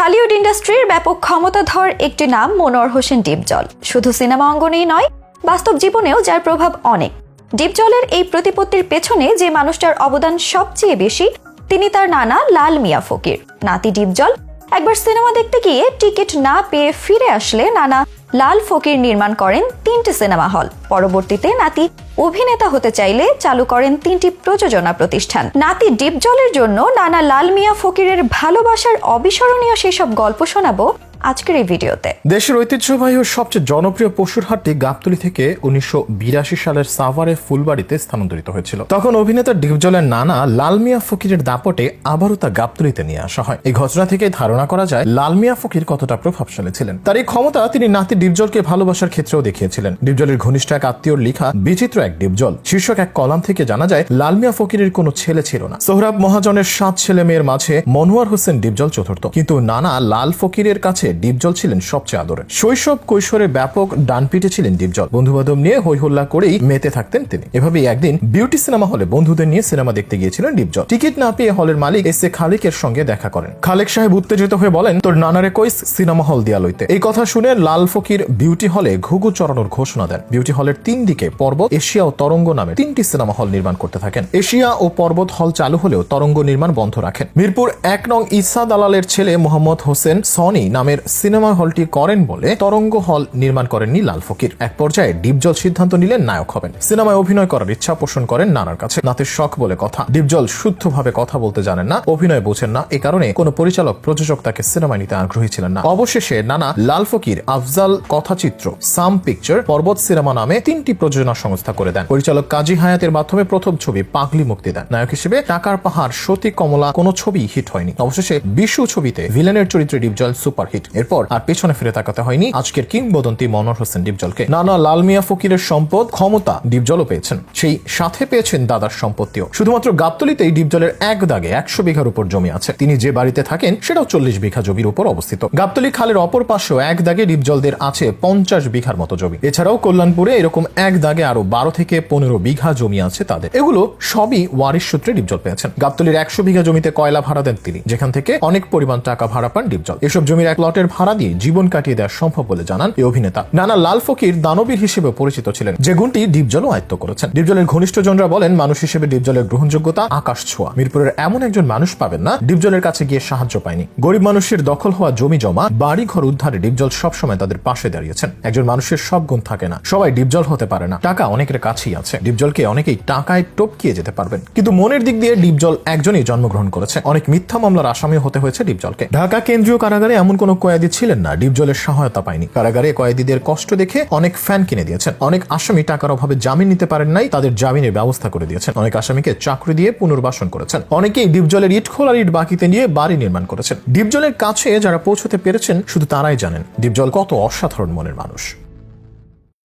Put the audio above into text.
ঢালিউড ইন্ডাস্ট্রির ব্যাপক ক্ষমতাধর একটি নাম মনোয়ার হোসেন ডিপজল। শুধু সিনেমা অঙ্গনেই নয়, বাস্তব জীবনেও যার প্রভাব অনেক। ডিপজলের এই প্রতিপত্তির পেছনে যে মানুষটার অবদান সবচেয়ে বেশি, তিনি তার নানা লাল মিয়া ফকির। নাতি ডিপজল একবার সিনেমা দেখতে গিয়ে টিকিট না পেয়ে ফিরে আসলে নানা লাল ফকির নির্মাণ করেন 3টি সিনেমা হল। পরবর্তীতে নাতি অভিনেতা হতে চাইলে চালু করেন 3টি প্রযোজনা প্রতিষ্ঠান। নাতি ডিপজলের জন্য নানা লাল মিয়া ফকিরের ভালোবাসার অবিস্মরণীয় সেসব গল্প শোনাবো আজকের এই ভিডিওতে। দেশের ঐতিহ্যবাহী ও সবচেয়ে জনপ্রিয় পশুর হাটটি গাবতলী থেকে 1982 সালের সাভারে ফুলবাড়িতে স্থানান্তরিত হয়েছিল। তখন অভিনেতা ডিপজলের নানা লাল মিয়া ফকিরের দাপটে আবারও তা গাবতলীতে নিয়ে আসা হয়। এই ঘটনা থেকে ধারণা করা যায় লাল মিয়া ফকির কতটা প্রভাবশালী ছিলেন। তার এই ক্ষমতা তিনি নাতি ডিপজলকে ভালোবাসার ক্ষেত্রেও দেখিয়েছিলেন। ডিপজলের ঘনিষ্ঠ এক আত্মীয়র লেখা বিচিত্র এক ডিপজল শীর্ষক এক কলাম থেকে জানা যায় লাল মিয়া ফকিরের কোনো ছেলে ছিল না। সোহরাব মহাজনের 7 ছেলে মেয়ের মাঝে মনোয়ার হোসেন ডিপজল চতুর্থ, কিন্তু নানা লাল ফকিরের কাছে ডিপজল ছিলেন সবচেয়ে আদরে। শৈশব কৈশোরে ব্যাপক ডানপিটে ছিলেন ডিপজল। বন্ধুবান্ধব নিয়ে হইহল্লা করেই মেতে থাকতেন তিনি। এভাবেই একদিন বিউটি সিনেমা হলে বন্ধুদের নিয়ে সিনেমা দেখতে গিয়েছিলেন ডিপজল। টিকিট না পেয়ে হলের মালিক এস এ খালেকের সঙ্গে দেখা করেন। খালেক সাহেব উত্তেজিত হয়ে বলেন, তোর নানারে কইস সিনেমা হল দিয়া লইতে। এই কথা শুনে লাল ফকির বিউটি হলে ঘুঘু চড়ানোর ঘোষণা দেন। বিউটি হলের 3 দিকে পর্বত, এশিয়া ও তরঙ্গ নামে 3টি সিনেমা হল নির্মাণ করতে থাকেন। এশিয়া ও পর্বত হল চালু হলেও তরঙ্গ নির্মাণ বন্ধ রাখেন। মিরপুর 1 নং ঈসা দালালের ছেলে মোহাম্মদ হোসেন সনি নামের সিনেমা হলটি করেন বলে তরঙ্গ হল নির্মাণ করেননি লাল ফকির। এক পর্যায়ে ডিপজল সিদ্ধান্ত নিলেন নায়ক হবেন। সিনেমায় অভিনয় করার ইচ্ছা পোষণ করেন নানার কাছে। নাতের শখ বলে কথা। ডিপজল শুদ্ধভাবে কথা বলতে জানেন না, অভিনয় বোঝেন না। এ কারণে কোনো পরিচালক প্রযোজক তাকে সিনেমায় নিতে আগ্রহী ছিলেন না। অবশেষে নানা লাল ফকির আফজাল কথাচিত্র, সাম পিকচার, পর্বত সিনেমা নামে 3টি প্রযোজনা সংস্থা করে দেন। পরিচালক কাজী হায়াতের মাধ্যমে প্রথম ছবি পাগলি মুক্তি দেন। নায়ক হিসেবে টাকার পাহাড়, সতী কমলা কোনো ছবি হিট হয়নি। অবশেষে বিশু ছবিতে ভিলেনের চরিত্রে ডিপজল সুপারহিট। এরপর আর পেছনে ফিরে তাকাতে হয়নি আজকের কিংবদন্তি মনোয়ার হোসেন ডিপজলকে। নানা লাল মিয়া ফকিরের সম্পদ, ক্ষমতা ডিপজলও পেয়েছেন। সেই সাথে পেয়েছেন দাদার সম্পত্তিও। শুধুমাত্র গাবতলীতেই ডিপজলের এক দাগে 100 বিঘার উপর জমি আছে। তিনি যে বাড়িতে থাকেন সেটাও 40 বিঘা জমির উপর অবস্থিত। গাবতলী খালের অপর পাশেও এক দাগে ডিপজলদের আছে 50 বিঘার মতো জমি। এছাড়াও কল্যাণপুরে এরকম এক দাগে আরো 12 থেকে 15 বিঘা জমি আছে তাদের। এগুলো সবই ওয়ারিশ সূত্রে ডিপজল পেয়েছেন। গাবতলীর 100 বিঘা জমিতে কয়লা ভাড়া দেন তিনি, যেখান থেকে অনেক পরিমাণ টাকা ভাড়া পান ডিপজল। এসব জমির এক লটের ভাড়া দিয়ে জীবন কাটিয়ে দেওয়া সম্ভব বলে জানান এই অভিনেতা। নানা লাল ফকির দানবীর হিসেবে পরিচিত ছিলেন, যে গুণটি ডিপজলও আয়ত্ত করেছেন। ডিপজলের ঘনিষ্ঠজনরা বলেন, মানুষ হিসেবে ডিপজলের গ্রহণযোগ্যতা আকাশ ছোঁয়া। মিরপুরের এমন একজন মানুষ পাবেন না ডিপজলের কাছে গিয়ে সাহায্য পায়নি। গরিব মানুষের দখল হওয়া জমি জমা, বাড়ি ঘর উদ্ধারে ডিপজল সবসময় তাদের পাশে দাঁড়িয়েছেন। একজন মানুষের সব গুণ থাকে না, সবাই ডিপজল হতে পারে না। টাকা অনেকের কাছেই আছে। ডিপজলকে অনেকেই টাকায় টপকিয়ে যেতে পারবেন, কিন্তু মনের দিক দিয়ে ডিপজল একজনই জন্মগ্রহণ করেছে। অনেক মিথ্যা মামলার আসামিও হতে হয়েছে ডিপজলকে। ঢাকা কেন্দ্রীয় কারাগারে এমন কোন কয়েদি ছিলেন না ডিপজলের সহায়তা পায়নি। কারাগারে কয়েদিদের কষ্ট দেখে অনেক ফ্যান কিনে দিয়েছেন। অনেক আসামি টাকার অভাবে জামিন নিতে পারেন নাই, তাদের জামিনের ব্যবস্থা করে দিয়েছেন। অনেক আসামিকে চাকরি দিয়ে পুনর্বাসন করেছেন। অনেকেই ডিপজলের ইট খোলার ইট বাকিতে নিয়ে বাড়ি নির্মাণ করেছেন। ডিপজলের কাছে যারা পৌঁছতে পেরেছেন শুধু তারাই জানেন ডিপজল কত অসাধারণ মনের মানুষ।